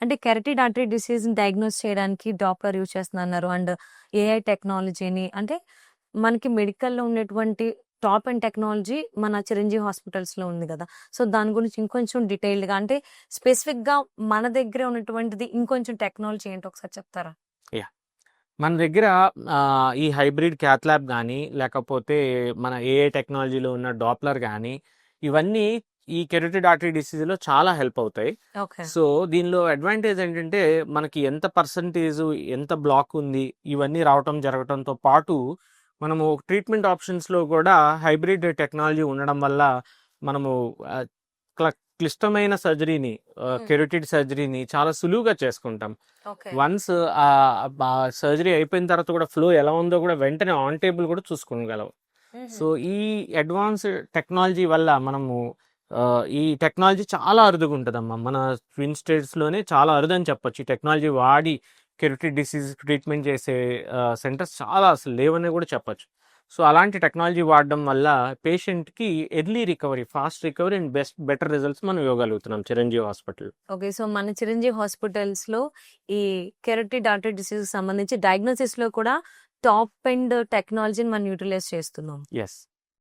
అంటే carotid artery డిసీజ్‌ని diagnose చేయడానికి Doppler use చేస్తున్నారు. అండ్ ఏఐ టెక్నాలజీని అంటే మనకి మెడికల్‌లో ఉండేటువంటి టాప్ అండ్ టెక్నాలజీ మన చిరంజీవి హాస్పిటల్స్‌లో ఉంది గదా! సో, దాని గురించి ఇంకొంచెం డీటెయిల్డ్‌గా అంటే స్పెసిఫిక్‌గా మన దగ్గరే ఉన్నటువంటిది ఇంకొంచెం టెక్నాలజీ ఏంటో ఒకసారి చెప్తారా? యాహ్! మన దగ్గర ఈ హైబ్రిడ్ క్యాత్ ల్యాబ్ గానీ, లేకపోతే మన ఏఐ టెక్నాలజీలో ఉన్న డాప్లర్ గానీ, ఇవన్నీ ఈ కెరోటిడ్ ఆర్టరీ డిసీజ్‌లో చాలా హెల్ప్ అవుతాయి. ఓకే. సో, దీనిలో అడ్వాంటేజ్ ఏంటంటే, మనకి ఎంత పర్సెంటేజు, ఎంత బ్లాక్ ఉంది, ఇవన్నీ రావటం జరగటంతో పాటు, మనము ట్రీట్మెంట్ ఆప్షన్స్‌లో కూడా హైబ్రిడ్ టెక్నాలజీ ఉండడం వల్ల, మనము ఆహ్, క్లిష్టమైన సర్జరీని హ్మ్. కెరోటిడ్ సర్జరీని చాలా సులువుగా చేసుకుంటాం. ఓకే. వన్స్ సర్జరీ అయిపోయిన తర్వాత కూడా ఫ్లో ఎలా ఉందో కూడా వెంటనే ఆన్ టేబుల్ కూడా చూసుకోగలం. హుహు. సో ఈ అడ్వాన్స్ టెక్నాలజీ వల్ల మనము ఈ టెక్నాలజీ చాలా అరుదుగా ఉంటుందమ్మా. మన ట్విన్ స్టేట్స్లోనే చాలా అరుదని చెప్పొచ్చు. ఈ టెక్నాలజీ వాడి కెరోటిడ్ డిసీజ్ ట్రీట్మెంట్ చేసే సెంటర్స్ చాలా అసలు లేవని కూడా చెప్పొచ్చు. సో అలాంటి టెక్నాలజీ వాడడం వల్ల పేషెంట్కి early recovery, fast recovery and better results మనం ఇవ్వగలుగుతున్నాం చిరంజీవి హాస్పిటల్. ఓకే. సో, మన చిరంజీవి హాస్పిటల్స్‌లో ఈ కెరటిడ్ ఆర్టరీ డిసీజ్‌కి సంబంధించి డయాగ్నోసిస్‌లో కూడా టాప్ ఎండ్ టెక్నాలజీని మనం యుటిలైజ్ చేస్తున్నాం. ఎస్.